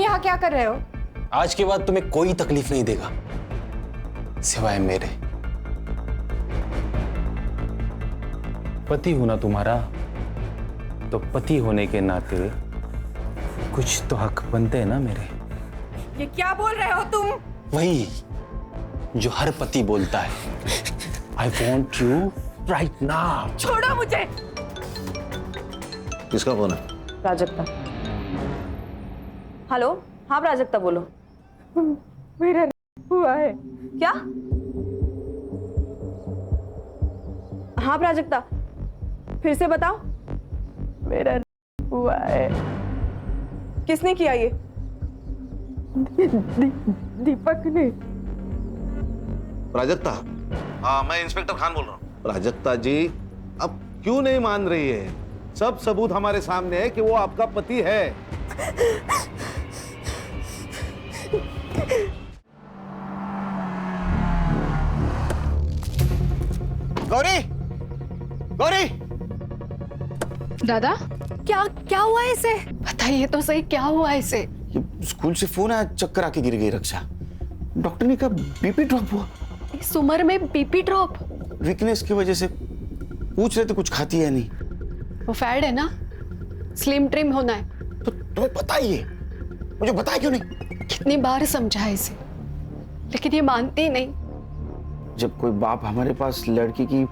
यहाँ क्या कर रहे हो? आज के बाद तुम्हें कोई तकलीफ नहीं देगा सिवाय मेरे। पति हूं ना तुम्हारा, तो पति होने के नाते कुछ तो हक बनते हैं ना मेरे। ये क्या बोल रहे हो तुम? वही जो हर पति बोलता है, I want you right now. छोड़ो मुझे। किसका फोन है? प्राजक्ता। हेलो, हाँ प्राजक्ता बोलो। मेरा हुआ है। क्या? हाँ प्राजक्ता, फिर से बताओ। मेरा हुआ है। किसने किया ये? दीपक ने। प्राजक्ता, हाँ मैं इंस्पेक्टर खान बोल रहा हूँ। प्राजक्ता जी, अब क्यों नहीं मान रही है? सब सबूत हमारे सामने है कि वो आपका पति है। गौरी, गौरी, दादा, क्या क्या हुआ है इसे? बताइए तो सही, क्या हुआ है इसे? ये स्कूल से फोन आया, चक्कर आके गिर गई रक्षा। डॉक्टर ने कहा बीपी ड्रॉप हुआ। इस उम्र में बीपी ड्रॉप? वीकनेस की वजह से। पूछ रहे थे कुछ खाती है नहीं। वो फैट है ना, स्लिम ट्रिम होना है। तो तुम्हें पता ही है, मुझे बताया क्यों नहीं? कितनी बार समझा इसे, लेकिन ये मानती नहीं। जब कोई बाप हमारे पास लड़की की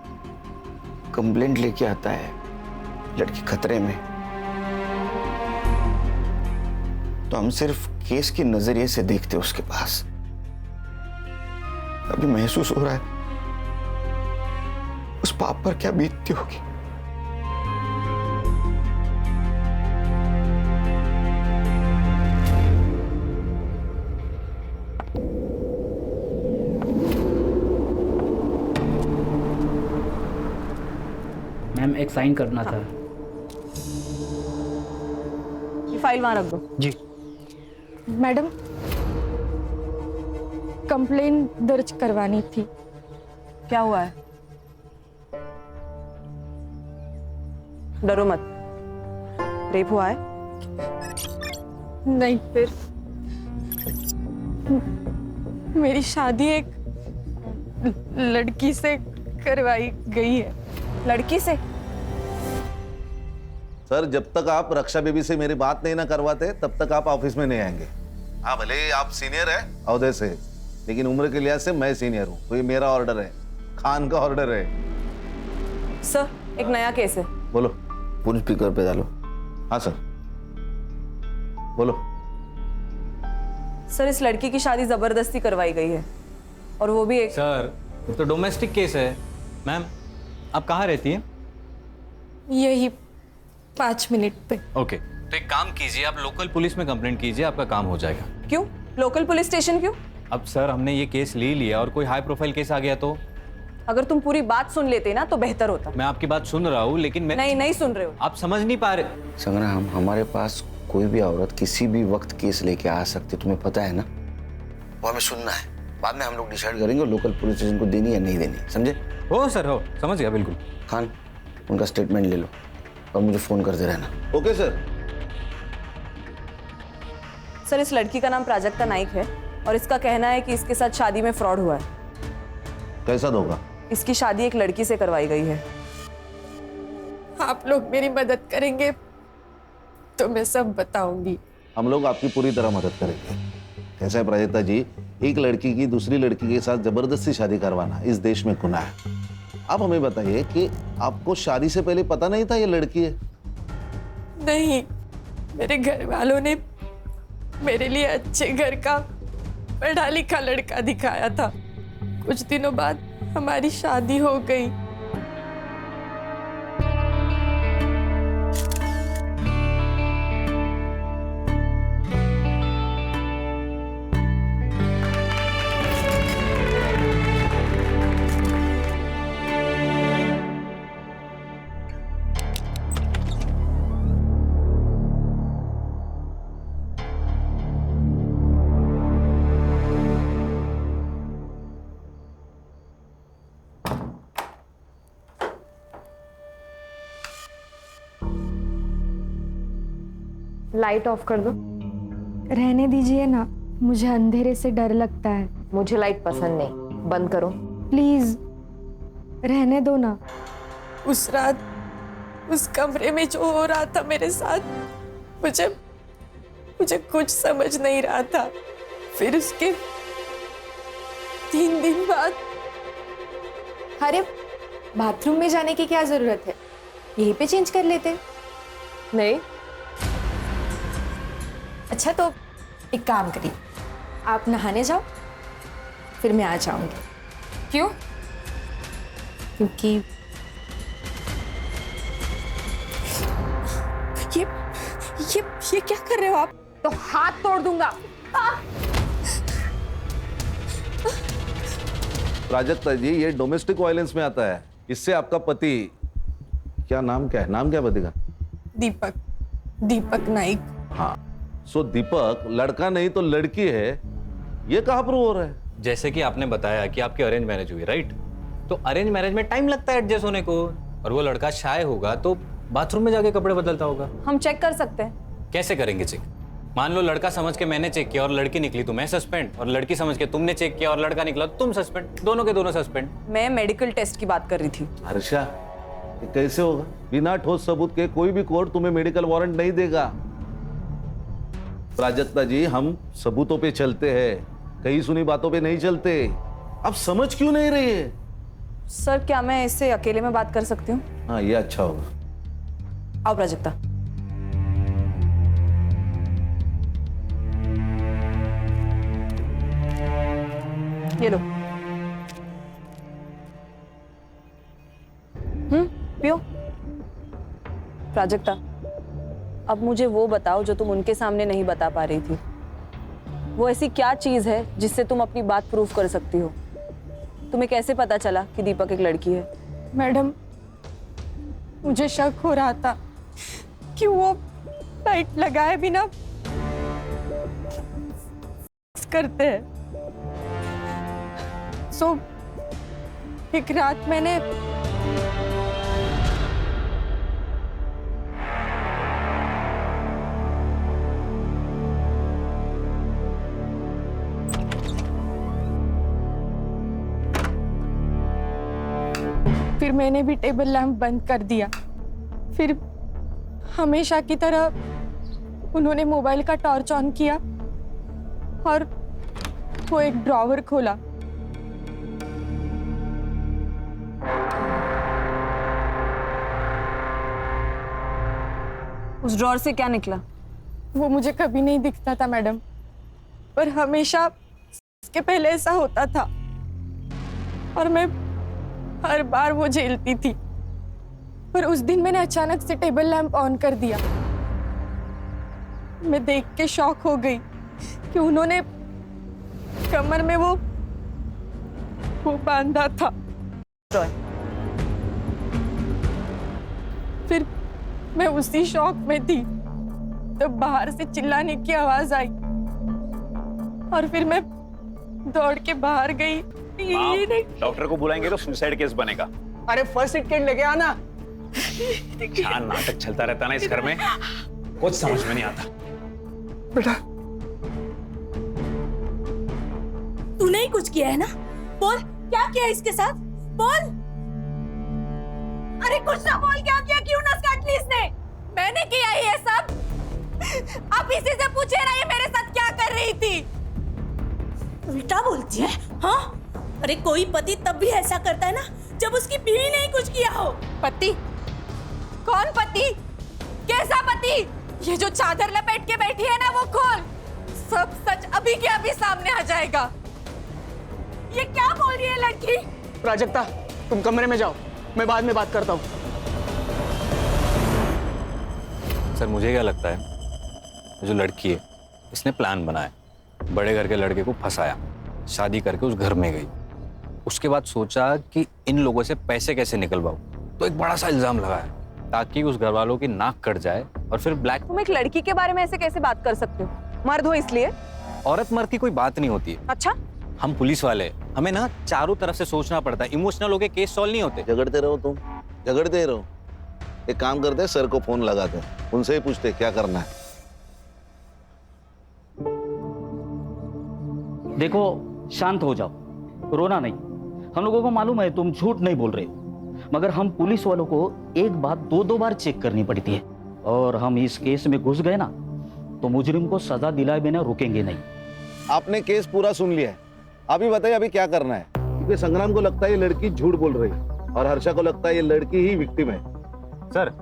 कंप्लेंट लेके आता है, लड़की खतरे में, तो हम सिर्फ केस के नजरिए से देखते उसके पास। अभी महसूस हो रहा है उस बाप पर क्या बीतती होगी। मैम एक साइन करना था। ये फाइल वहां रख दो। जी। मैडम, कंप्लेंट दर्ज करवानी थी। क्या हुआ है? डरो मत। रेप हुआ है? नहीं, फिर मेरी शादी एक लड़की से करवाई गई है। लड़की से? सर, जब तक आप रक्षा बेबी से मेरी बात नहीं ना करवाते तब तक आप ऑफिस में नहीं आएंगे। हाँ, भले ही आप सीनियर है औहदे से, लेकिन उम्र के लिहाज से मैं सीनियर हूँ, तो ये मेरा ऑर्डर है, खान का ऑर्डर है। सर, एक नया केस है। बोलो। फोन स्पीकर पे डालो। हाँ सर, बोलो। सर, इस लड़की की शादी जबरदस्ती करवाई गई है, और वो भी एक। सर, ये तो डोमेस्टिक केस है। मैम, आप कहाँ रहती हैं? यही 5 मिनट पे। ओके, तो एक काम कीजिए, आप लोकल पुलिस में कंप्लेंट कीजिए, आपका काम हो जाएगा। क्यों? लोकल पुलिस स्टेशन क्यों? अब सर, हमने ये केस ले लिया और कोई हाई प्रोफाइल केस आ गया तो? अगर तुम पूरी बात सुन लेते ना तो बेहतर होता। मैं आपकी बात सुन रहा हूँ, लेकिन मैं नहीं सुन रहे हो। आप समझ नहीं पा रहे। संग्राम, हमारे पास कोई भी औरत किसी भी वक्त केस लेके आ सकती, तुम्हें पता है ना? वो हमें सुनना है, बाद में हम लोग डिसाइड करेंगे लोकल पुलिस स्टेशन को देनी या नहीं देनी। समझे? हो सर, हो, समझ गया बिल्कुल। खान, उनका स्टेटमेंट ले लो और मुझे फोन करते रहना। Okay sir. सर, इस लड़की का नाम प्राजक्ता नाइक है, और इसका कहना है कि इसके साथ शादी में फ्रॉड हुआ है। कैसा होगा? इसकी शादी एक लड़की से करवाई गई है। आप लोग मेरी मदद करेंगे तो मैं सब बताऊंगी। हम लोग आपकी पूरी तरह मदद करेंगे। कैसा है प्राजक्ता जी, एक लड़की की दूसरी लड़की के साथ जबरदस्ती शादी करवाना इस देश में गुनाह है। आप हमें बताइए कि आपको शादी से पहले पता नहीं था ये लड़की है? नहीं, मेरे घर वालों ने मेरे लिए अच्छे घर का पढ़ा लिखा लड़का दिखाया था। कुछ दिनों बाद हमारी शादी हो गई। लाइट ऑफ कर दो। रहने दीजिए ना, मुझे अंधेरे से डर लगता है। मुझे लाइट पसंद नहीं, बंद करो। प्लीज रहने दो ना। उस रात उस कमरे में जो हो रहा था मेरे साथ, मुझे कुछ समझ नहीं रहा था। फिर उसके 3 दिन बाद अरे बाथरूम में जाने की क्या जरूरत है, यहीं पे चेंज कर लेते। नहीं, अच्छा तो एक काम करिए, आप नहाने जाओ, फिर मैं आ जाऊंगी। क्यों? क्योंकि ये क्या कर रहे हो आप? तो हाथ तोड़ दूंगा। प्राजक्ता जी, ये डोमेस्टिक वायलेंस में आता है। इससे आपका पति, नाम क्या है पति का? दीपक नाइक। हाँ, सो दीपक लड़का नहीं तो लड़की है, ये कहाँ प्रूव हो रहा है? जैसे कि आपने बताया कि आपकी अरेंज मैरिज हुई, राइट? तो अरेंज मैरिज में टाइम लगता है एडजस्ट होने को, और वो लड़का शाय होगा तो बाथरूम में जाके कपड़े बदलता होगा। हम चेक कर सकते हैं। कैसे करेंगे चेक? मान लो लड़का समझ के मैंने चेक किया और लड़की निकली तो मैं सस्पेंड, और लड़की समझ के तुमने चेक किया और लड़का निकला तो तुम सस्पेंड, दोनों के दोनों सस्पेंड। मैं मेडिकल टेस्ट की बात कर रही थी। हर्षा, ये कैसे होगा? बिना ठोस सबूत के कोई भी कोर्ट तुम्हें मेडिकल वारंट नहीं देगा। प्राजक्ता जी, हम सबूतों पे चलते हैं, कहीं सुनी बातों पे नहीं चलते। आप समझ क्यों नहीं रही है? सर, क्या मैं इससे अकेले में बात कर सकती हूँ? हाँ, ये अच्छा होगा। आओ प्राजक्ता। ये लो। पियो। प्राजक्ता, अब मुझे वो बताओ जो तुम उनके सामने नहीं बता पा रही थी। वो ऐसी क्या चीज है जिससे तुम अपनी बात प्रूफ कर सकती हो? तुम्हें कैसे पता चला कि दीपक एक लड़की है? मैडम, मुझे शक हो रहा था कि वो लाइट लगाए बिना करते हैं। सो एक रात मैंने फिर मैंने भी टेबल लैंप बंद कर दिया। फिर हमेशा की तरह उन्होंने मोबाइल का टॉर्च ऑन किया और वो एक ड्रॉवर खोला। उस ड्रॉर से क्या निकला? वो मुझे कभी नहीं दिखता था मैडम, पर हमेशा इसके पहले ऐसा होता था और मैं हर बार वो झेलती थी। पर उस दिन मैंने अचानक से टेबल लैंप ऑन कर दिया। मैं देख के शॉक हो गई कि उन्होंने कमर में वो बांधा था। फिर मैं उसी शॉक में थी तो बाहर से चिल्लाने की आवाज आई और फिर मैं दौड़ के बाहर गई। डॉक्टर को बुलाएंगे तो सुसाइड केस बनेगा। अरे फर्स्ट एड किट लेके आना। क्या नाटक चलता रहता ना इस घर में, कुछ समझ में नहीं आता। बेटा, तूने ही कुछ किया है ना? बोल, क्या किया इसके साथ? बोल। अरे कुछ ना बोल, क्या किया? क्यों नस काट ली इसने? मैंने किया ये सब। आप इसी से पूछे ना ये मेरे साथ क्या कर रही थी? उल्टा बोलती है, हाँ? अरे कोई पति तब भी ऐसा करता है ना जब उसकी बीवी ने ही कुछ किया हो। पति? कौन पति? कैसा पति? ये जो चादर लपेट के बैठी है ना, वो खोल। सब सच अभी के अभी सामने आ जाएगा। ये क्या बोल रही है लड़की? प्राजक्ता, तुम कमरे में जाओ, मैं बाद में बात करता हूँ। सर, मुझे क्या लगता है, जो लड़की है इसने प्लान बनाया, बड़े घर के लड़के को फंसाया, शादी करके उस घर में गई, उसके बाद सोचा कि इन लोगों से पैसे कैसे निकलवाऊं, तो एक बड़ा सा इल्जाम लगाया ताकि उस घर वालों की नाक कट जाए और फिर ब्लैक। तुम एक लड़की के बारे में ऐसे कैसे बात कर सकते हो? मर्द हो इसलिए? औरत मर्द की कोई बात नहीं होती है। अच्छा, हम पुलिस वाले, हमें ना चारों तरफ से सोचना पड़ता है, इमोशनल होके केस सॉल्व नहीं होते। झगड़ते रहो तुम, झगड़ते रहो। एक काम करते, सर को फोन लगाते, उनसे ही पूछते क्या करना है। देखो, शांत हो जाओ, रोना नहीं। हम लोगों को मालूम है तुम झूठ नहीं बोल रहे हो, मगर हम पुलिस वालों को एक बात दो बार चेक करनी पड़ती है, और हम इस केस में घुस गए ना तो मुजरिम को सजा दिलाए बिना रुकेंगे नहीं। आपने केस पूरा सुन लिया है, अभी बताइए अभी क्या करना है? क्योंकि संग्राम को लगता है ये लड़की झूठ बोल रही है और हर्षा को लगता है ये लड़की ही विक्टिम है। सर,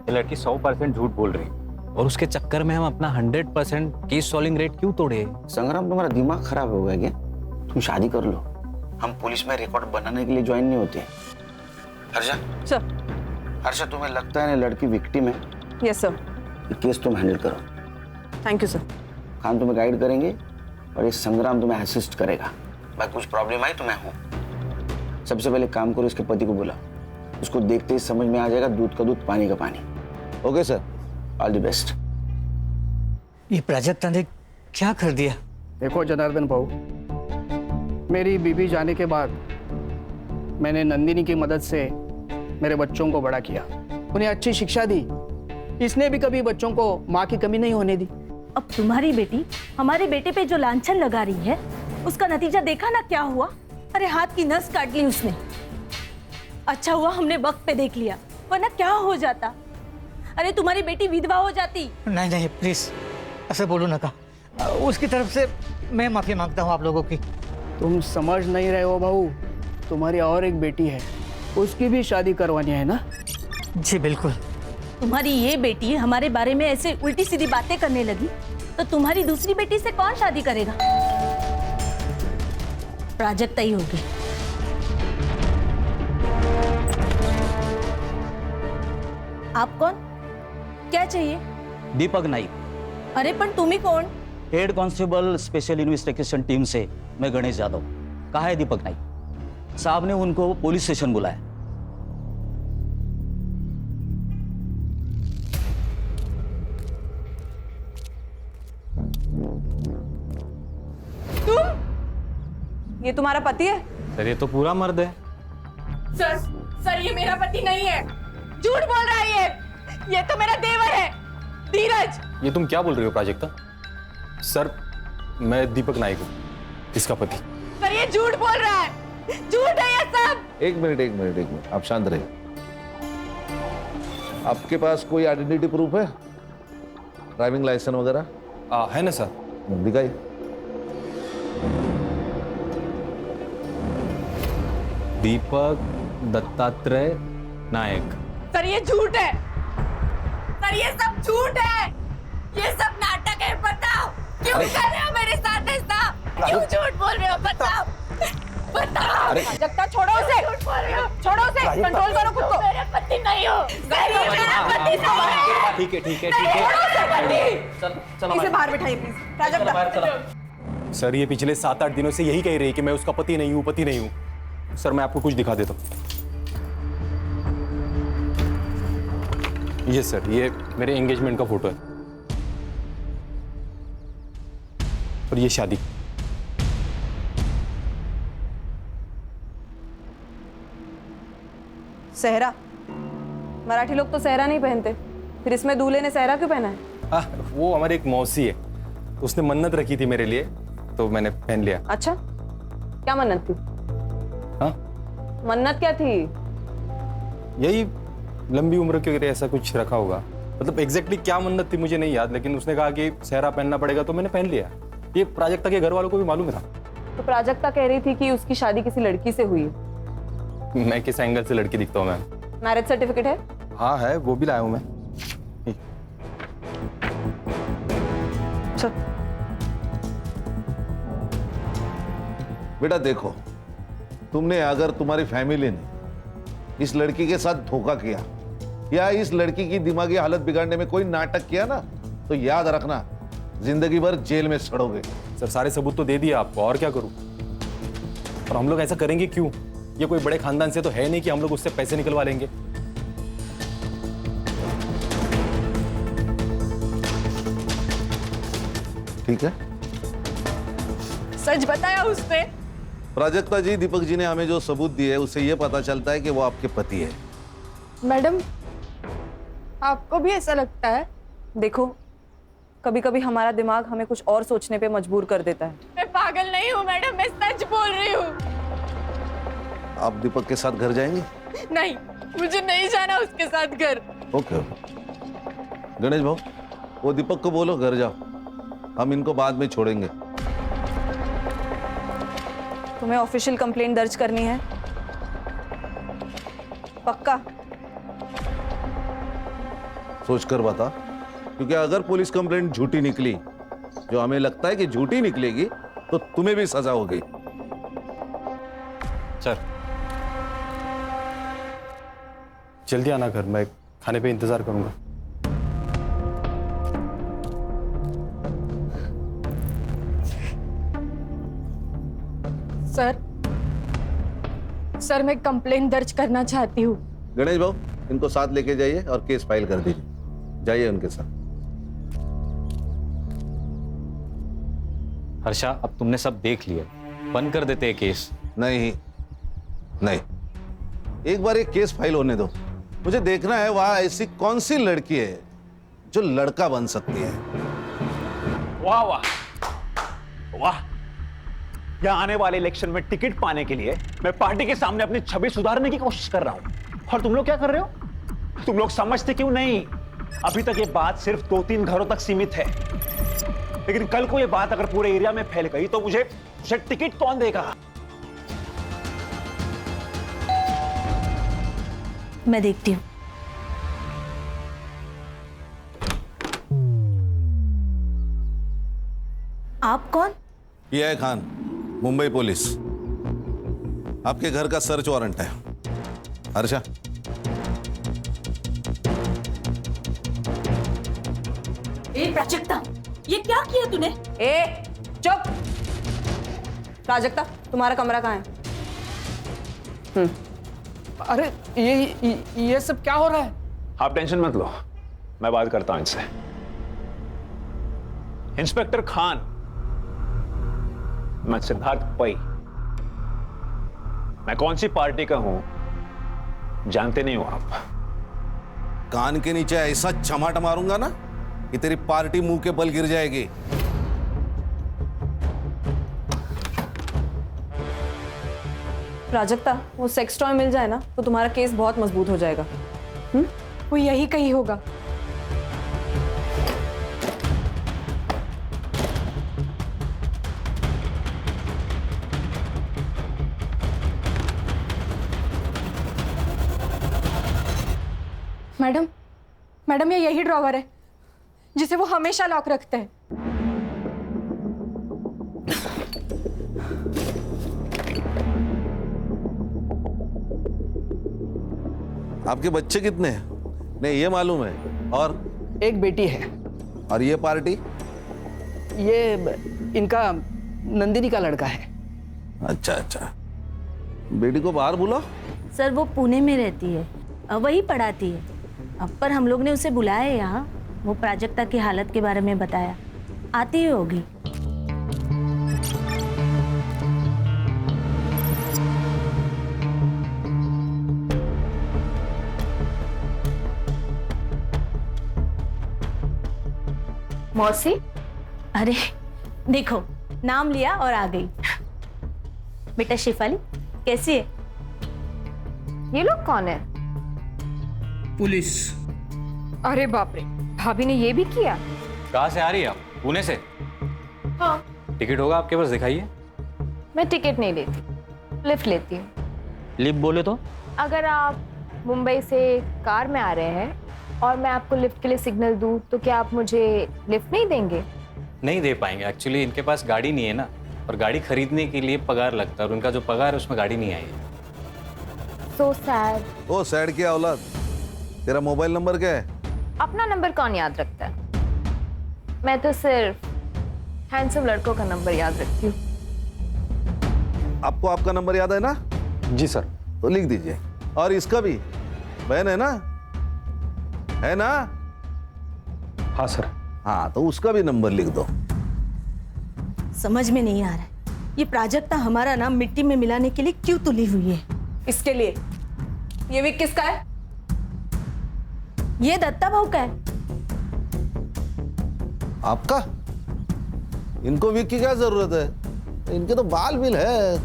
ये लड़की 100% झूठ बोल रही है, और उसके चक्कर में हम अपना 100% केस सॉल्विंग रेट क्यों तोड़े? संग्राम, तुम्हारा दिमाग खराब हो गया क्या? तुम शादी कर लो, हम पुलिस में रिकॉर्ड बनाने के लिए ज्वाइन नहीं होते। हर्षा सर। हर्षा, तुम्हें लगता है ना लड़की विक्टिम है? Yes sir. ये केस तुम हैंडल करो। Thank you sir. खान तुम्हें गाइड करेंगे और ये संग्राम तुम्हें असिस्ट करेगा। भाई कुछ प्रॉब्लम आई तो मैं हूँ। सबसे पहले काम करो, इसके पति को बुला, उसको देखते ही समझ में आ जाएगा दूध का दूध पानी का पानी। Okay sir, all the best. ये प्राजक्ता ने क्या कर दिया? देखो जनार्दन भाऊ, मेरी बीबी जाने के बाद मैंने नंदिनी की मदद से मेरे बच्चों को बड़ा किया, उन्हें अच्छी शिक्षा दी। इसने भी कभी बच्चों को माँ की कमी नहीं होने दी। अब तुम्हारी बेटी हमारे बेटे पे जो लांछन लगा रही है, उसका नतीजा देखा ना क्या हुआ? अरे हाथ की नस काट ली उसने। अच्छा हुआ हमने वक्त पे देख लिया, वरना क्या हो जाता? अरे तुम्हारी बेटी विधवा हो जाती। नहीं नहीं प्लीज ऐसे बोलो ना, का उसकी तरफ से मैं माफी मांगता हूँ आप लोगों की। तुम समझ नहीं रहे हो भाऊ, तुम्हारी और एक बेटी है, उसकी भी शादी करवानी है ना? जी बिल्कुल। तुम्हारी ये बेटी हमारे बारे में ऐसे उल्टी सीधी बातें करने लगी तो तुम्हारी दूसरी बेटी से कौन शादी करेगा? प्राजक्ता ही होगी। आप कौन? क्या चाहिए? दीपक नाइक। अरे पण तुम्ही कौन? Head constable special investigation team से मैं गणेश यादव। कहाँ है दीपक नाइक? साहब ने उनको पुलिस स्टेशन बुलाया। ये तुम्हारा पति है? सर, ये तो पूरा मर्द है। सर ये मेरा पति नहीं है, झूठ बोल रहा है ये तो मेरा देवर है, धीरज। ये तुम क्या बोल रही हो प्राजक्ता? सर, मैं दीपक नाइक हूँ, इसका पति। सर ये झूठ बोल रहा है, झूठ है ये सब। एक मिनट, आप शांत रहिए। आपके पास कोई आइडेंटिटी प्रूफ है? ड्राइविंग लाइसेंस वगैरह? है ना सर। दिखाइए। दीपक दत्तात्रेय नायक। सर ये झूठ है, सर ये सब झूठ है, ये सब नाटक है। बताओ क्यों कर रहे हो मेरे साथ ऐसा? क्यों झूठ बोल रहे हो? बताओ बताओ। प्राजक्ता छोड़ो उसे, छोड़ो उसे, कंट्रोल करो खुद को। मेरे पति नहीं हो। सर ये मेरा पति नहीं है। ठीक है। इसे बाहर बिठाइए प्लीज। प्राजक्ता। सर, ये पिछले 7-8 दिनों से यही कह रही है कि मैं उसका पति नहीं हूँ। सर, मैं आपको कुछ दिखा देता हूँ। ये सर, ये मेरे एंगेजमेंट का फोटो है, और ये शादी। सहरा? मराठी लोग तो सहरा नहीं पहनते, फिर इसमें दूल्हे ने सहरा क्यों पहना है? वो हमारी एक मौसी है, उसने मन्नत रखी थी मेरे लिए, तो मैंने पहन लिया। अच्छा, क्या मन्नत थी? हाँ, मन्नत क्या थी? यही लंबी उम्र के लिए ऐसा कुछ रखा होगा। मतलब एग्जैक्टली क्या मन्नत थी मुझे नहीं याद, लेकिन उसने कहा कि सहरा पहनना पड़ेगा, तो मैंने पहन लिया। ये प्राजक्ता के घर वालों को भी मालूम था। तो प्राजक्ता कह रही थी कि उसकी शादी किसी लड़की से हुई है। मैं किस एंगल से लड़की दिखता हूँ मैम? मैरिज सर्टिफिकेट है? हाँ है, वो भी लाया हूँ मैं। अच्छा। बेटा देखो, तुमने अगर तुम्हारी फैमिली ने इस लड़की के साथ धोखा किया या इस लड़की की दिमागी हालत बिगाड़ने में कोई नाटक किया ना, तो याद रखना जिंदगी भर जेल में सड़ोगे। सर, सारे सबूत तो दे दिए आपको, और क्या करूं? और हम लोग ऐसा करेंगे क्यों? ये कोई बड़े खानदान से तो है नहीं कि हम लोग उससे पैसे निकलवा लेंगे। ठीक है, सच बताया उसने। प्राजक्ता जी, दीपक जी ने हमें जो सबूत दिए उससे यह पता चलता है कि वो आपके पति है। मैडम, आपको भी ऐसा लगता है? देखो, कभी कभी हमारा दिमाग हमें कुछ और सोचने पे मजबूर कर देता है। मैं पागल नहीं हूँ हूँ मैडम, मैं सच बोल रही हूँ। आप दीपक के साथ घर जाएंगे? नहीं, मुझे नहीं जाना उसके साथ घर। ओके गणेश भाऊ, वो दीपक को बोलो घर जाओ, हम इनको बाद में छोड़ेंगे। तुम्हें ऑफिशियल कंप्लेंट दर्ज करनी है? पक्का? सोच कर बता, क्योंकि अगर पुलिस कंप्लेंट झूठी निकली, जो हमें लगता है कि झूठी निकलेगी, तो तुम्हें भी सजा होगी। सर जल्दी आना घर, मैं खाने पे इंतजार करूंगा। सर मैं कंप्लेंट दर्ज करना चाहती हूँ। गणेश भाऊ, इनको साथ लेके जाइए और केस फाइल कर दीजिए। जाइए उनके साथ। हर्षा, अब तुमने सब देख लिया, बंद कर देते हैं केस। नहीं नहीं, एक बार एक केस फाइल होने दो। मुझे देखना है वहां ऐसी कौन सी लड़की है जो लड़का बन सकती है। वाह वाह वाह, यहाँ आने वाले इलेक्शन में टिकट पाने के लिए मैं पार्टी के सामने अपनी छवि सुधारने की कोशिश कर रहा हूं, और तुम लोग क्या कर रहे हो? तुम लोग समझते क्यों नहीं? अभी तक ये बात सिर्फ 2-3 घरों तक सीमित है, लेकिन कल को ये बात अगर पूरे एरिया में फैल गई तो मुझे टिकट कौन देगा? मैं देखती हूँ। आप कौन? ये है खान, मुंबई पुलिस। आपके घर का सर्च वारंट है। हर्षा, प्राजक्ता, ये क्या किया तूने? ए चुप! प्राजक्ता, तुम्हारा कमरा कहाँ है? अरे ये सब क्या हो रहा है? आप टेंशन मत लो, मैं बात करता हूं इनसे। इंस्पेक्टर खान, मैं सिद्धार्थ पै। मैं कौन सी पार्टी का हूं जानते नहीं हो आप? कान के नीचे ऐसा चमाट मारूंगा ना कि तेरी पार्टी मुंह के बल गिर जाएगी। प्राजक्ता, वो सेक्स टॉय मिल जाए ना तो तुम्हारा केस बहुत मजबूत हो जाएगा। वो यही कहीं होगा। मैडम ये यही ड्रॉवर है जिसे वो हमेशा लॉक रखते हैं। आपके बच्चे कितने हैं? नहीं, ये मालूम है। और एक बेटी है। और ये पार्टी? ये इनका नंदिनी का लड़का है। अच्छा अच्छा, बेटी को बाहर बुलाओ। सर वो पुणे में रहती है, वही पढ़ाती है। अब पर हम लोग ने उसे बुलाया है यहाँ, वो प्राजक्ता की हालत के बारे में बताया, आती ही होगी। मौसी, अरे देखो नाम लिया और आ गई। बेटा शिफाली कैसी है? ये लोग कौन है? पुलिस। अरे बाप रे, भाभी ने ये भी किया? कहाँ से आ रही है आप? पुणे से? हाँ। टिकट होगा आपके पास, दिखाइए। मैं टिकट नहीं लेती, लिफ्ट लेती हूँ। लिफ्ट बोले तो? अगर आप मुंबई से कार में आ रहे हैं और मैं आपको लिफ्ट के लिए सिग्नल दूं तो क्या आप मुझे लिफ्ट नहीं देंगे? नहीं दे पाएंगे, एक्चुअली इनके पास गाड़ी नहीं है ना, और गाड़ी खरीदने के लिए पगार लगता है, और उनका जो पगार है उसमें गाड़ी नहीं आई है। So sad। ओ सैड की औलाद, तेरा मोबाइल नंबर क्या है? अपना नंबर कौन याद रखता है? मैं तो सिर्फ हैंडसम लड़कों का नंबर याद रखती हूँ। आपको आपका नंबर याद है ना? जी सर। तो लिख दीजिए। और इसका भी, बहन है ना? है ना? हाँ सर। हाँ, तो उसका भी नंबर लिख दो। समझ में नहीं आ रहा है, ये प्राजक्ता हमारा नाम मिट्टी में मिलाने के लिए क्यों तुली हुई है? इसके लिए ये विक किसका है? ये दत्ता भाऊ का है। आपका? इनको विक की क्या जरूरत है? इनके तो बाल बिल है।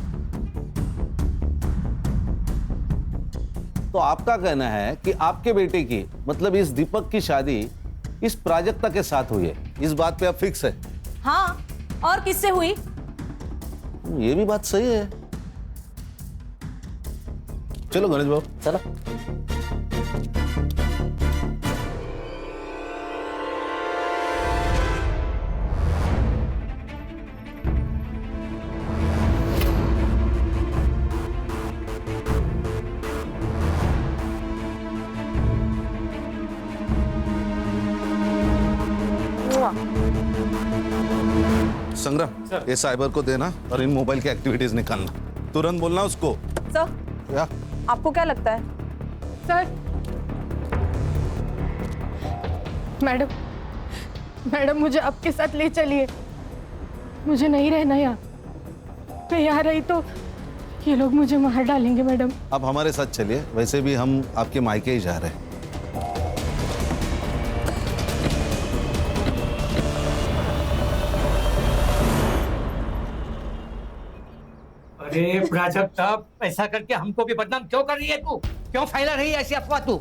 तो आपका कहना है कि आपके बेटे की मतलब इस दीपक की शादी इस प्राजक्ता के साथ हुई है, इस बात पे आप फिक्स है? हाँ, और किससे हुई? ये भी बात सही है। चलो गणेश बाबू, चलो। संग्राम, ये साइबर को देना और इन मोबाइल की एक्टिविटीज निकालना। तुरंत बोलना उसको। सर, क्या आपको क्या लगता है? सर, मैडम मुझे आपके साथ ले चलिए। मुझे नहीं रहना यहाँ। मैं यहाँ रही तो ये लोग मुझे मार डालेंगे मैडम। आप हमारे साथ चलिए, वैसे भी हम आपके मायके ही जा रहे हैं। अरे प्राजक्ता, ऐसा करके हमको भी बदनाम क्यों कर रही है तू? क्यों फैला रही है ऐसी अफवाह तू?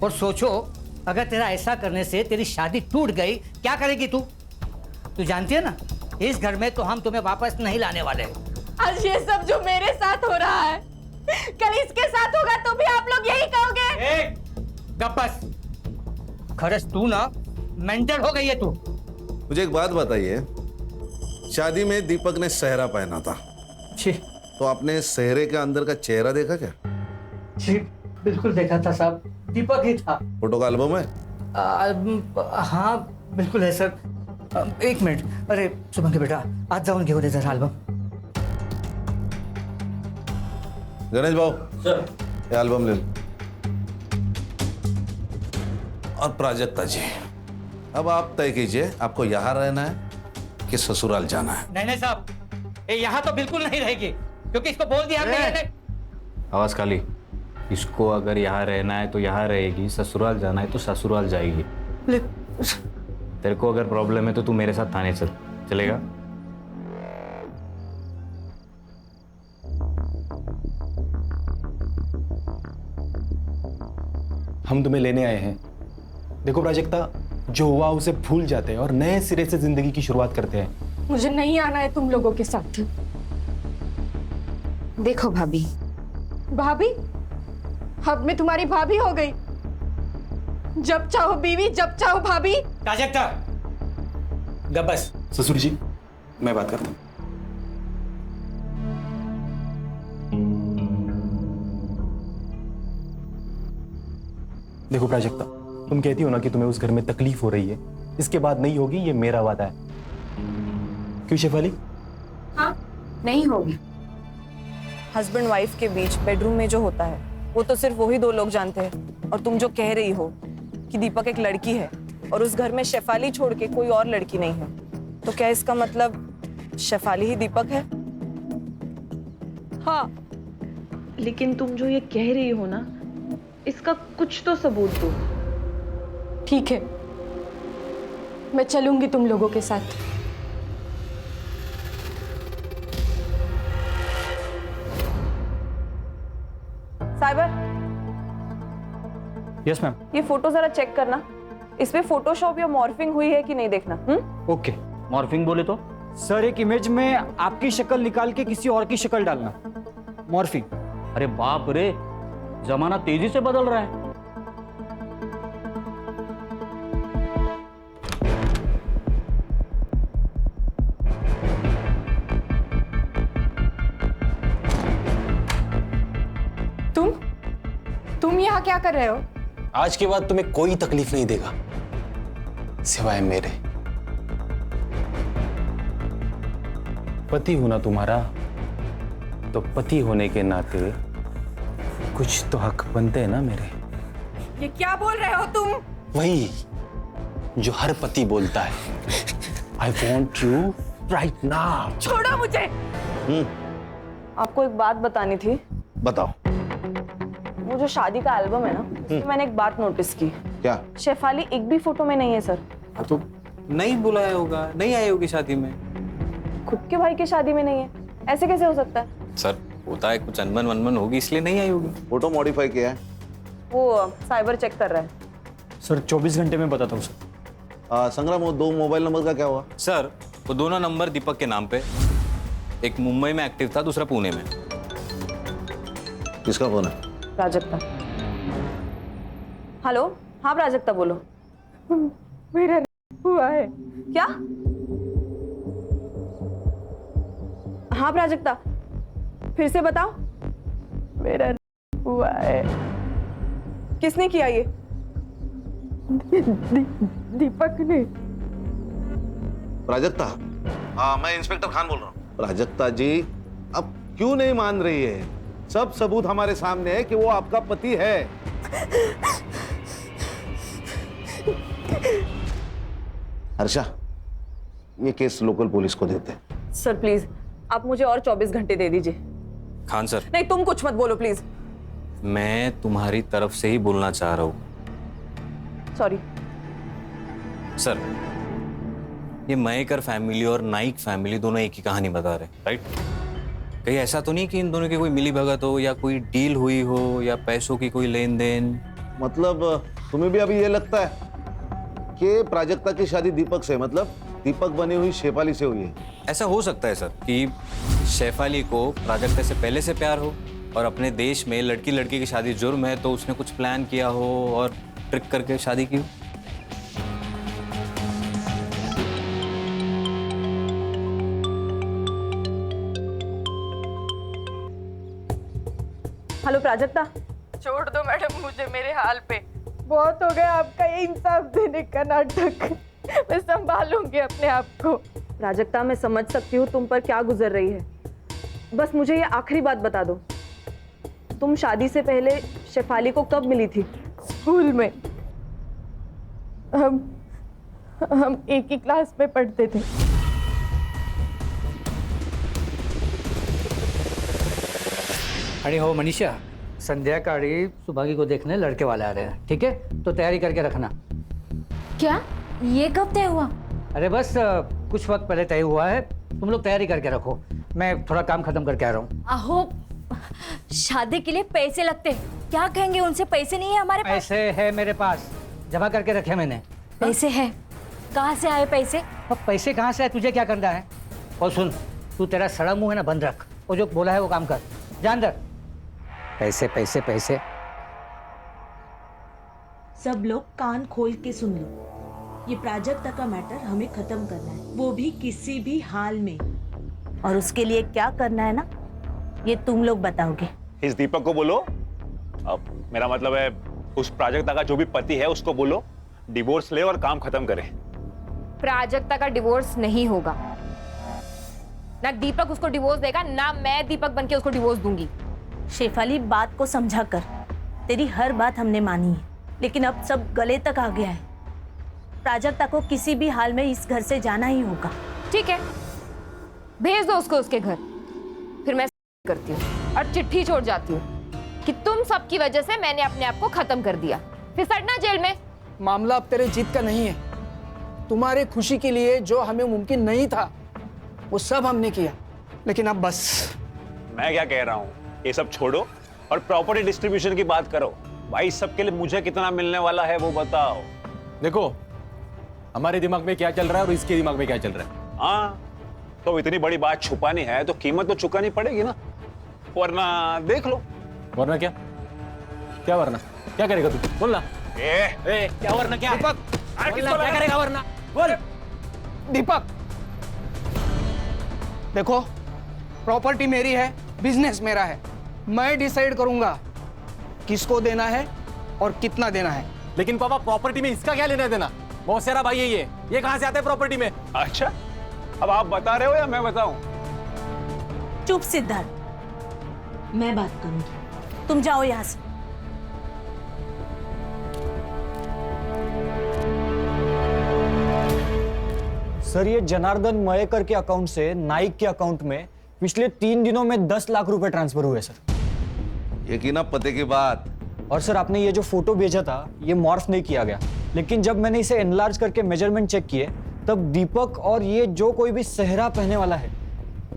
और सोचो, अगर तेरा ऐसा करने से तेरी शादी टूट गई, क्या करेगी तू? तू जानती है ना, इस घर में तो हम तुम्हें वापस नहीं लाने वाले। आज ये सब जो मेरे साथ हो रहा है, कल इसके साथ होगा तो भी आप लोग यही कहोगे। गप बस। खरस तू ना मेंटल हो गई है तू। मुझे एक बात बताइए, शादी में दीपक ने सेहरा पहना था, तो आपने सेहरे के अंदर का चेहरा देखा क्या? जी बिल्कुल देखा था साहब, दीपक ही था। फोटो का एल्बम है? हाँ बिल्कुल है सर। एक मिनट, अरे सुमन के बेटा, आज जाऊन घेऊन जरा एल्बम। गणेश बाबू सर, ये एल्बम ले लो। और प्राजक्ता जी, अब आप तय कीजिए, आपको यहाँ रहना है कि ससुराल जाना है? नहीं साहब, ये यहाँ तो बिल्कुल नहीं रहेगी, क्योंकि इसको बोल दिया हमने। आवाज खाली। इसको अगर यहाँ रहना है तो यहाँ रहेगी, ससुराल जाना है तो ससुराल जाएगी। तेरे को अगर प्रॉब्लम है तो तू मेरे साथ थाने चल, चलेगा? हम तुम्हें लेने आए हैं। देखो प्राजक्ता, जो हुआ उसे भूल जाते हैं और नए सिरे से जिंदगी की शुरुआत करते हैं। मुझे नहीं आना है तुम लोगों के साथ। देखो भाभी, भाभी? अब मैं तुम्हारी भाभी हो गई। जब चाहो बीवी, जब चाहो भाभी। प्राजक्ता, गप बस। ससुर जी, मैं बात करता हूँ। देखो प्राजक्ता, तुम कहती हो ना कि तुम्हें उस घर में तकलीफ हो रही है, इसके बाद नहीं होगी, ये मेरा वादा है। क्यों शेफाली? हाँ, नहीं होगी। हस्बैंड वाइफ के बीच बेडरूम में जो होता है वो तो सिर्फ वही दो लोग जानते हैं। और तुम जो कह रही हो कि दीपक एक लड़की है और उस घर में शेफाली छोड़ के कोई और लड़की नहीं है, तो क्या इसका मतलब शेफाली ही दीपक है? हाँ, लेकिन तुम जो ये कह रही हो ना, इसका कुछ तो सबूत दो। ठीक है, मैं चलूंगी तुम लोगों के साथ। Cyber, yes ma'am. ये फोटो जरा चेक करना, इसमें फोटोशॉप या मॉर्फिंग हुई है कि नहीं देखना। ओके। मॉर्फिंग बोले तो? सर, एक इमेज में आपकी शक्ल निकाल के किसी और की शक्ल डालना, मॉर्फिंग। अरे बाप रे, जमाना तेजी से बदल रहा है। तुम यहाँ क्या कर रहे हो? आज के बाद तुम्हें कोई तकलीफ नहीं देगा सिवाय मेरे। पति हूं ना तुम्हारा, तो पति होने के नाते कुछ तो हक बनते हैं ना मेरे। ये क्या बोल रहे हो तुम? वही जो हर पति बोलता है, I want you right now. छोड़ो मुझे। आपको एक बात बतानी थी। बताओ। वो जो शादी का एल्बम है ना, उसमें मैंने एक बात नोटिस की। क्या? शेफाली एक भी फोटो में नहीं है सर। तो नहीं बुलाया होगा, नहीं आई होगी शादी में। खुद के भाई की शादी में नहीं है, ऐसे कैसे हो सकता है? सर होता है, कुछ अनबन वनबन होगी इसलिए नहीं आई होगी। फोटो मॉडिफाई किया है। वो साइबर चेक कर रहा है। सर 24 घंटे में बताता हूँ सर। संग्राम, वो 2 मोबाइल नंबर का क्या हुआ? सर वो दोनों नंबर दीपक के नाम पे, एक मुंबई में एक्टिव था, दूसरा पुणे में। किसका फोन है? प्राजक्ता। हेलो, हाँ प्राजक्ता बोलो। मेरा हुआ है। क्या? हाँ प्राजक्ता, फिर से बताओ। मेरा हुआ है। किसने किया ये? दीपक ने। प्राजक्ता, हाँ मैं इंस्पेक्टर खान बोल रहा हूँ। प्राजक्ता जी, अब क्यों नहीं मान रही है? सब सबूत हमारे सामने है कि वो आपका पति है। हर्षा, ये केस लोकल पुलिस को देते हैं। सर प्लीज, आप मुझे और 24 घंटे दे दीजिए। खान सर, नहीं, तुम कुछ मत बोलो प्लीज। मैं तुम्हारी तरफ से ही बोलना चाह रहा हूँ। सॉरी सर, ये मयेकर फैमिली और नाइक फैमिली दोनों एक ही कहानी बता रहे, राइट? कहीं ऐसा तो नहीं कि इन दोनों की कोई मिली भगत हो या कोई डील हुई हो या पैसों की कोई लेन देन? मतलब तुम्हें भी अभी ये लगता है कि प्राजक्ता की शादी दीपक से, मतलब दीपक बनी हुई शेफाली से हुई है? ऐसा हो सकता है सर कि शेफाली को प्राजक्ता से पहले से प्यार हो और अपने देश में लड़की लड़की की शादी जुर्म है, तो उसने कुछ प्लान किया हो और ट्रिक करके शादी की हो। हेलो प्राजक्ता। छोड़ दो मैडम मुझे मेरे हाल पे। बहुत हो गया आपका ये इंसाफ देने का नाटक। मैं संभालूंगी अपने आप को। प्राजक्ता, मैं समझ सकती हूँ तुम पर क्या गुजर रही है। बस मुझे ये आखिरी बात बता दो, तुम शादी से पहले शेफाली को कब मिली थी? स्कूल में। हम एक ही क्लास में पढ़ते थे। अरे हो मनीषा, संध्याकाळी सुभागी को देखने लड़के वाले आ रहे हैं, ठीक है? तो तैयारी करके रखना। क्या? ये कब तय हुआ? अरे बस कुछ वक्त पहले तय हुआ है, तुम लोग तैयारी करके रखो, मैं थोड़ा काम खत्म करके आ रहा हूँ। आहो, शादी के लिए पैसे लगते हैं, क्या कहेंगे उनसे? पैसे नहीं है हमारे पास। पैसे है मेरे पास, जमा करके रखे मैंने। पैसे है? कहाँ से आए पैसे? अब पैसे कहाँ से आए, तुझे क्या करना है? और सुन, तू तेरा सड़ा मुंह है ना बंद रख, वो जो बोला है वो काम कर, जा अंदर। पैसे पैसे पैसे। सब लोग कान खोल के सुन लो, ये प्राजक्ता का मैटर हमें खत्म करना है, वो भी किसी भी हाल में। और उसके लिए क्या करना है ना, ये तुम लोग बताओगे। इस दीपक को बोलो, अब मेरा मतलब है उस प्राजक्ता का जो भी पति है उसको बोलो डिवोर्स ले और काम खत्म करे। प्राजक्ता का डिवोर्स नहीं होगा। ना दीपक उसको डिवोर्स देगा, ना मैं दीपक बनके उसको डिवोर्स दूंगी। शेफाली, बात को समझा कर, तेरी हर बात हमने मानी है, लेकिन अब सब गले तक आ गया है। प्राजक्ता को किसी भी हाल में इस घर से जाना ही होगा। ठीक है, भेज दो उसको उसके घर, फिर मैं करती हूँ और चिट्ठी छोड़ जाती हूँ कि तुम सबकी वजह से मैंने अपने आप को खत्म कर दिया, फिर सड़ना जेल में। मामला अब तेरे जीत का नहीं है। तुम्हारे खुशी के लिए जो हमें मुमकिन नहीं था वो सब हमने किया, लेकिन अब बस। मैं क्या कह रहा हूँ, ये सब छोड़ो और प्रॉपर्टी डिस्ट्रीब्यूशन की बात करो। भाई सबके लिए मुझे कितना मिलने वाला है वो बताओ। देखो हमारे दिमाग में क्या चल रहा है और इसके दिमाग में क्या चल रहा है। हाँ, तो इतनी बड़ी बात छुपानी है तो कीमत तो चुकानी पड़ेगी ना, वरना देख लो। वरना क्या? क्या वरना? क्या करेगा तू? बोल ना। क्या वरना क्या? दीपक, क्या करेगा वरना? बोल। दीपक, देखो प्रॉपर्टी मेरी है, बिजनेस मेरा है, मैं डिसाइड करूंगा किसको देना है और कितना देना है। लेकिन पापा प्रॉपर्टी में इसका क्या लेना देना? मौसेरा भाई है ये कहां से आता है प्रॉपर्टी में? अच्छा, अब आप बता रहे हो या मैं बताऊं? चुप सिद्धार्थ, मैं बात करूंगी, तुम जाओ यहां से। सर, ये जनार्दन मयेकर के अकाउंट से नाइक के अकाउंट में पिछले 3 दिनों में 10 लाख रुपए ट्रांसफर हुए सर। यकीन पते की बात। और सर, आपने ये जो फोटो भेजा था ये मॉर्फ नहीं किया गया, लेकिन जब मैंने इसे एनलार्ज करके मेजरमेंट चेक किए तब दीपक और ये जो कोई भी सेहरा पहनने वाला है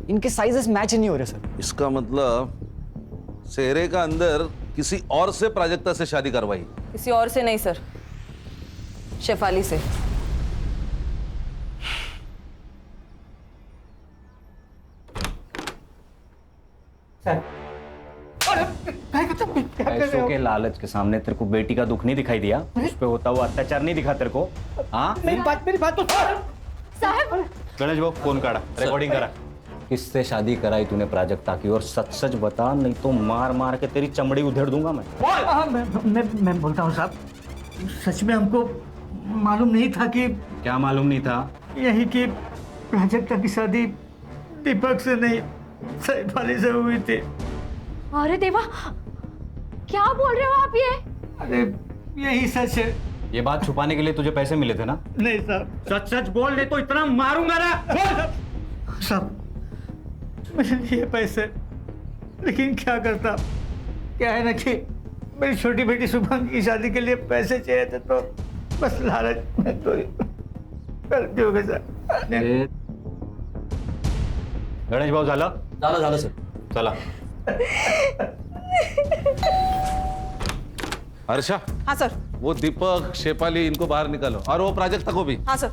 इनके साइजेस मैच नहीं हो रहे सर। इसका मतलब सेहरे का अंदर किसी और से प्राजक्ता से शादी करवाई? किसी और से नहीं सर, शेफाली से। पैसों के लालच के सामने तेरे को बेटी का दुख नहीं दिखाई दिया? उस पे होता हुआ अत्याचार नहीं दिखा तेरे को? हाँ, मेरी बात तो साहब गणेश भाऊ फोन काढ़ा, रिकॉर्डिंग करा। किससे शादी कराई तूने प्राजक्ता की? और सच सच बता, नहीं तो मार मार के तेरी चमड़ी उधेड़ दूंगा मैं। मैं बोलता हूँ साहब, सच में हमको मालूम नहीं था कि क्या मालूम नहीं था? यही कि प्राजक्ता की शादी दीपक से नहीं शेफाली से हुई थी। अरे देवा, क्या बोल रहे हो आप ये? अरे यही सच है। ये बात छुपाने के लिए तुझे पैसे मिले थे ना? नहीं साहब, सच सच बोल ले तो इतना मारूंगा ना। साहब मेरे लिए पैसे, लेकिन क्या करता, क्या है ना कि मेरी छोटी बेटी शुभांगी की शादी के लिए पैसे चाहिए थे, तो बस लालच में तो गलती हो गई सर। गणेश भाऊ झालं झालं सर। चला। हर्षा, हाँ सर। वो दीपक, शेफाली, इनको बाहर निकालो, और वो प्राजक्ता को भी। हाँ सर।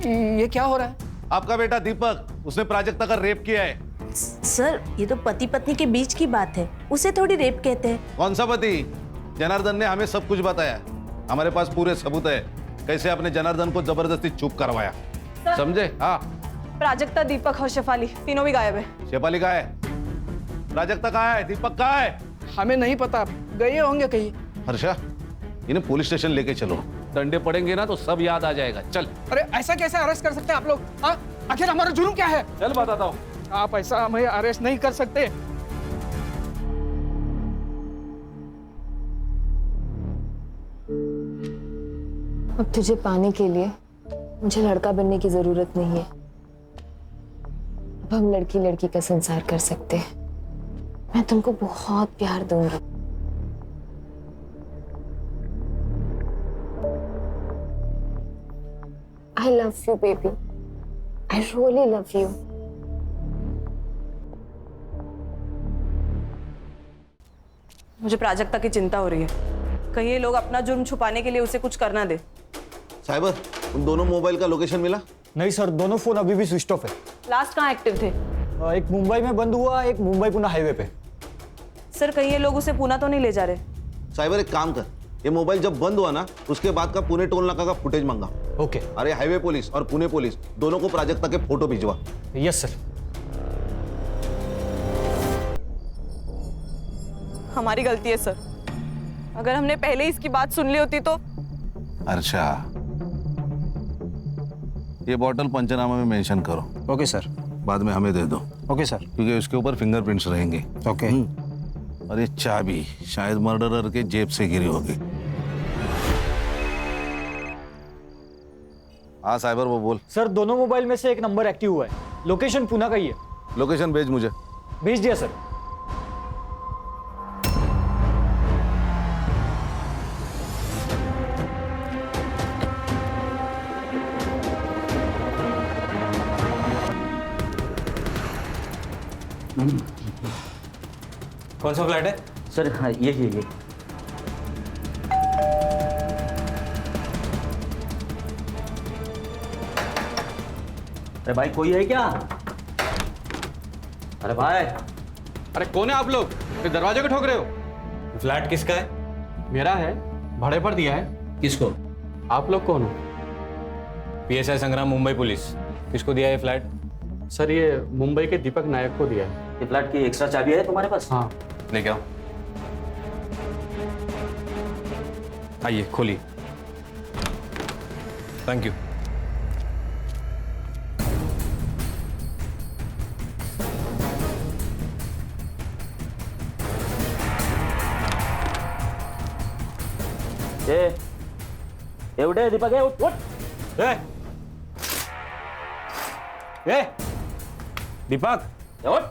ये क्या हो रहा है? आपका बेटा दीपक, उसने प्राजक्ता का रेप किया है। सर ये तो पति पत्नी के बीच की बात है, उसे थोड़ी रेप कहते हैं। कौन सा पति? जनार्दन ने हमें सब कुछ बताया, हमारे पास पूरे सबूत है कैसे आपने जनार्दन को जबरदस्ती चुप करवाया, समझे? हाँ। प्राजक्ता, दीपक और शेफाली तीनों भी गायब है। शेफाली कहाँ है? प्राजक्ता कहाँ है? दीपक कहाँ है? हमें नहीं पता, गए होंगे कहीं। हर्षा, इन्हें पुलिस स्टेशन लेके चलो, डंडे पड़ेंगे ना तो सब याद आ जाएगा। चल। अरे ऐसा कैसे अरेस्ट कर सकते हैं आप लोग? हाँ, आखिर हमारा जुर्म क्या है? चल बताता हूँ। आप ऐसा हमें अरेस्ट नहीं कर सकते। अब तुझे पाने के लिए मुझे लड़का बनने की जरूरत नहीं है। अब हम लड़की लड़की का संसार कर सकते हैं। मैं तुमको बहुत प्यार दूंगी। I love you, baby. I really love you. मुझे प्राजक्ता की चिंता हो रही है, कहीं ये लोग अपना जुर्म छुपाने के लिए उसे कुछ करना दे। साइबर, उन दोनों मोबाइल का लोकेशन मिला? नहीं सर, दोनों फोन अभी भी स्विच ऑफ है। लास्ट कहाँ एक्टिव थे? एक मुंबई में बंद हुआ, एक मुंबई पुणे हाईवे पे। सर कहीं ये लोग उसे पूना तो नहीं ले जा रहे? साइबर एक काम कर, ये मोबाइल जब बंद हुआ ना, उसके बाद का पुणे टोल नाका का फुटेज मांगा। ओके। अरे हाईवे पुलिस और पुणे पुलिस दोनों को प्राजक्ता के फोटो भिजवा। Yes sir. हमारी गलती है सर, अगर हमने पहले ही इसकी बात सुन ली होती तो। अच्छा, ये बॉटल पंचनामा में मेंशन करो। Okay sir. बाद में हमें दे दो। Okay sir. क्योंकि उसके ऊपर फिंगरप्रिंट्स रहेंगे। ओके। और ये चाबी शायद मर्डरर के जेब से गिरी होगी। हाँ साइबर, वो बोल। सर दोनों मोबाइल में से एक नंबर एक्टिव हुआ है, लोकेशन पुणे का ही है। लोकेशन भेज मुझे। भेज दिया सर। कौन सा फ्लैट है सर? हाँ ये। अरे भाई कोई है क्या? अरे भाई। अरे कौन है आप लोग? फिर दरवाजे को ठोक रहे हो? फ्लैट किसका है? मेरा है, भाड़े पर दिया है। किसको? आप लोग कौन हो? PSI संग्राम, मुंबई पुलिस। किसको दिया है फ्लैट? सर ये मुंबई के दीपक नायक को दिया है। ये फ्लैट की एक्स्ट्रा चाबी है तुम्हारे पास? हाँ। लेके आओ। आइए खोलिए। Thank you. एवढे दीपक है, उठ। दीपक उठ।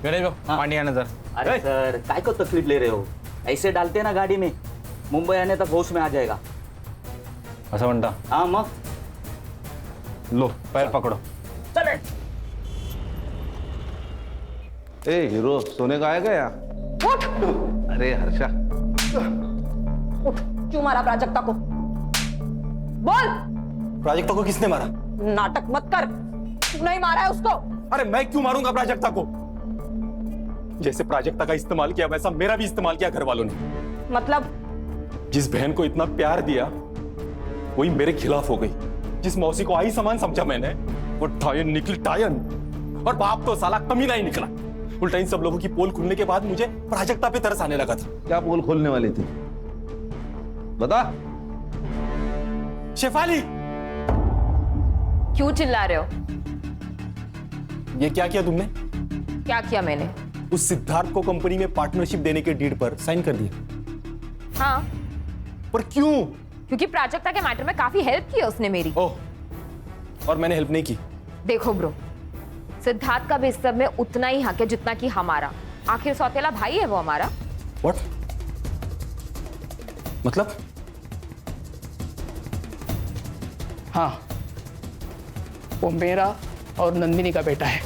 गणेश भाऊ, पानी आना जरा। अरे सर काय को तकलीफ ले रहे हो? ऐसे डालते हैं ना गाड़ी में, मुंबई आने तक होश में आ जाएगा। असं म्हणता? हाँ मग। लो पैर पकड़ो। चले। ए हीरो, सोने का आएगा यहाँ? उठ! अरे हर्षा, उठ! क्यों मारा प्राजक्ता को? बोल! प्राजक्ता को किसने मारा? नाटक मत कर, तू नहीं मारा है उसको। अरे मैं क्यों मारूंगा प्राजक्ता को? जैसे प्राजक्ता का इस्तेमाल किया वैसा मेरा भी इस्तेमाल किया घर वालों ने। मतलब? जिस बहन को इतना प्यार दिया वही मेरे खिलाफ हो गई। जिस मौसी को आई समान समझा मैंने, वो टायन निकली टायन। और बाप तो साला कमीना ही निकला। उल्टा इन सब लोगों की पोल खुलने के बाद मुझे प्राजक्ता पे तरस आने लगा था। क्या पोल खोलने वाली थी? बता। शेफाली! क्यों चिल्ला रहे हो? ये क्या किया तुमने? क्या किया मैंने? उस सिद्धार्थ को कंपनी में पार्टनरशिप देने के डीड पर साइन कर दिया। हाँ। पर क्यों? क्योंकि प्राजक्ता के मैटर में काफी हेल्प की है उसने मेरी। ओह, और मैंने हेल्प नहीं की। देखो ब्रो, सिद्धार्थ का भी इस सब में उतना ही हक है जितना कि हमारा। आखिर सौतेला भाई है वो हमारा। What? मतलब? हाँ, वो मेरा और नंदिनी का बेटा है।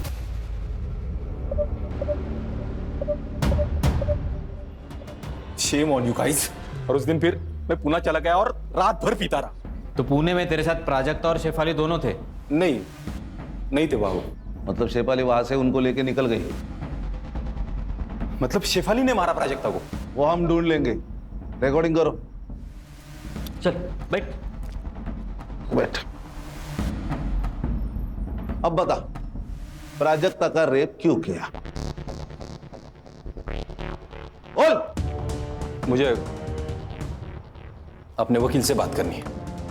Shame on you guys। और उस दिन फिर मैं पुणे चला गया और रात भर पीता रहा। तो पुणे में तेरे साथ प्राजक्ता और शेफाली दोनों थे? नहीं थे बाबू। मतलब शेफाली वहां से उनको लेके निकल गई? मतलब शेफाली ने मारा प्राजक्ता को? वो हम ढूंढ लेंगे। रिकॉर्डिंग करो। चल बैठ। बैठ। अब बता, प्राजक्ता का रेप क्यों किया? बोल। मुझे अपने वकील से बात करनी है।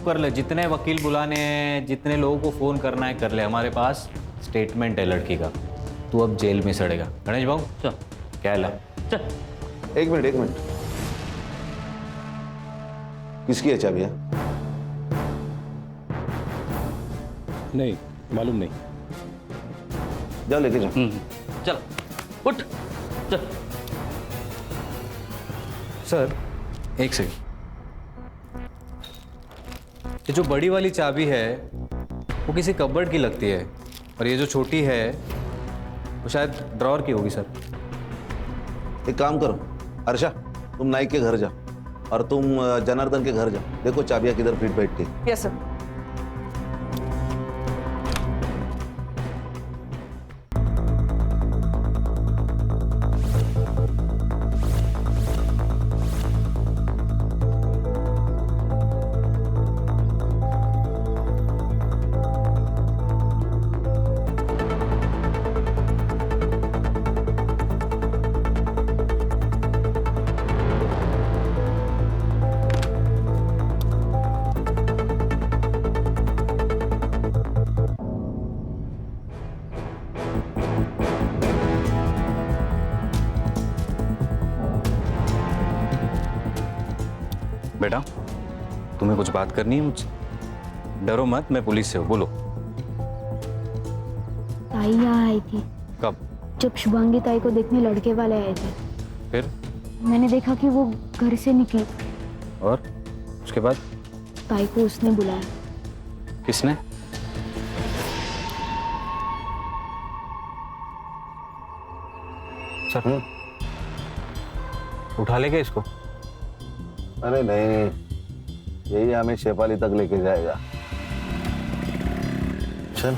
कर ले, जितने वकील बुलाने हैं, जितने लोगों को फोन करना है कर ले। हमारे पास स्टेटमेंट है लड़की का। तू अब जेल में सड़ेगा। गणेश भाऊ चल, क्या ला चल। एक मिनट। किसकी है चाबियां? नहीं मालूम नहीं। जाओ लेके जाओ। चल उठ चल। सर एक सेकंड, ये जो बड़ी वाली चाबी है वो किसी कबर्ड की लगती है, और ये जो छोटी है वो शायद ड्रॉअर की होगी सर। एक काम करो हर्षा, तुम नाइक के घर जाओ और तुम जनार्दन के घर जाओ। देखो चाबियां किधर फिट बैठती। Yes sir. बेटा, तुम्हें कुछ बात करनी है मुझसे? डरो मत, मैं पुलिस से हूँ। बोलो। ताई यहाँ आई थी। कब? जब शुभांगी ताई को देखने लड़के वाले आए थे। फिर? मैंने देखा कि वो घर से निकली। और उसके बाद? ताई को उसने बुलाया। किसने? सर उठा लेंगे इसको? अरे नहीं, यही हमें शेफाली तक लेके जाएगा। चल।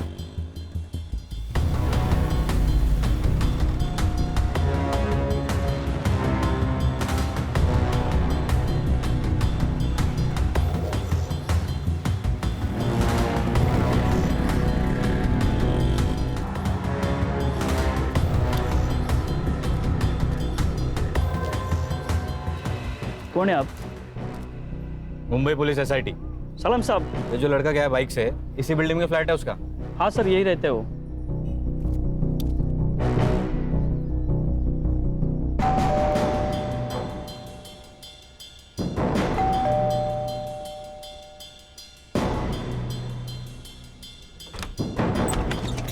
कौन है आप? Mumbai police SIT। सलाम साहब। ये जो लड़का गया है बाइक से, इसी बिल्डिंग में फ्लैट है उसका? हाँ सर, यही रहते हो।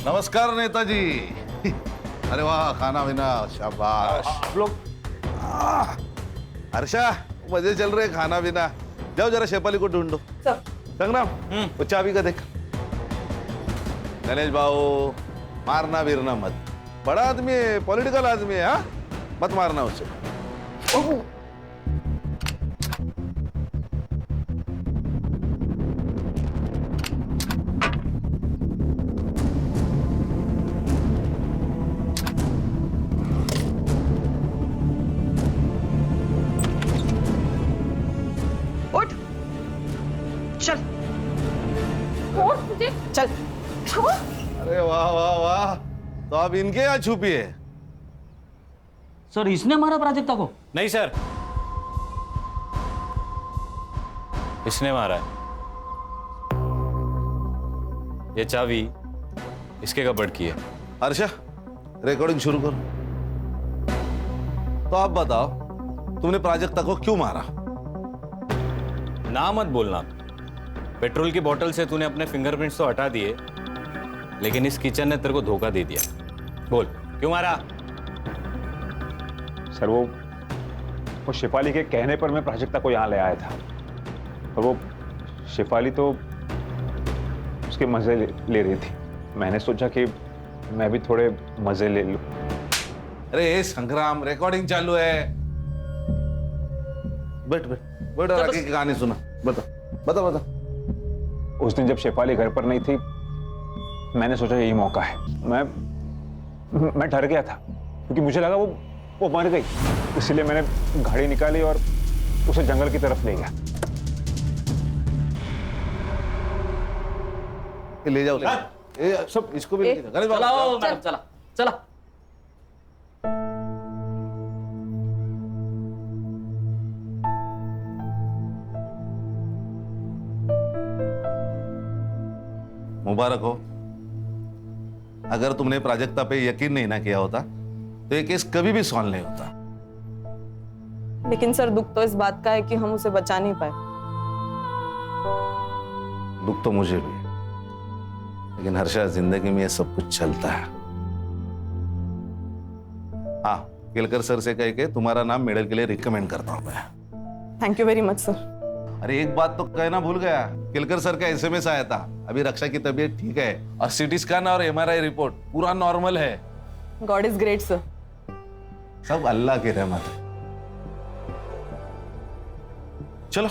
नमस्कार नेताजी। अरे वाह, खाना पीना शाबाश। आप लोग? हर्षा, मजे चल रहे, खाना पीना। जाओ जरा शेफाली को ढूंढो। संग्राम, वो चाबी का देख। गणेश भाऊ, मारना बीरना मत। बड़ा आदमी है, पॉलिटिकल आदमी है। हाँ, मत मारना उसे। उठ, चल, मुझे चल। अरे वाह वाह वाह, तो आप इनके यहाँ छुपी है। सर इसने मारा प्राजक्ता को? नहीं सर, इसने मारा है। ये चाबी इसके कपबोर्ड की है। हर्षा, रिकॉर्डिंग शुरू करो। तो आप बताओ, तुमने प्राजक्ता को क्यों मारा? ना मत बोलना। पेट्रोल की बोतल से तूने अपने फिंगरप्रिंट्स तो हटा दिए, लेकिन इस किचन ने तेरे को धोखा दे दिया। बोल क्यों मारा? सर वो शिफाली के कहने पर मैं प्राजक्ता को यहाँ ले आया था, और वो शिफाली तो उसके मजे ले रही थी। मैंने सोचा कि मैं भी थोड़े मजे ले लूं। अरे संग्राम, रिकॉर्डिंग चालू है। बैठ बैठ बैठ और आगे की कहानी सुना। बता बता बता। उस दिन जब शेफाली घर पर नहीं थी, मैंने सोचा यही मौका है। मैं डर गया था, क्योंकि मुझे लगा वो मर गई। इसलिए मैंने गाड़ी निकाली और उसे जंगल की तरफ ले गया। ले जाओ, सब इसको भी ले जाओ। चलाओ मैडम, चला चला। मुबारक हो। अगर तुमने प्राजक्ता पे यकीन नहीं ना किया होता तो ये केस कभी भी सॉल्व नहीं होता। लेकिन सर, दुख तो इस बात का है कि हम उसे बचा नहीं पाए। दुख तो मुझे भी है, लेकिन हर्षा, जिंदगी में ये सब कुछ चलता है। हाँ, केलकर सर से कह के तुम्हारा नाम मेडल के लिए रिकमेंड करता हूं मैं। Thank you very much sir. अरे एक बात तो कहना भूल गया, केलकर सर का एसएमएस आया था। अभी रक्षा की तबीयत ठीक है और सीटी स्कैन और एमआरआई रिपोर्ट पूरा नॉर्मल है। God is great sir. सब अल्लाह की रहमत है। चलो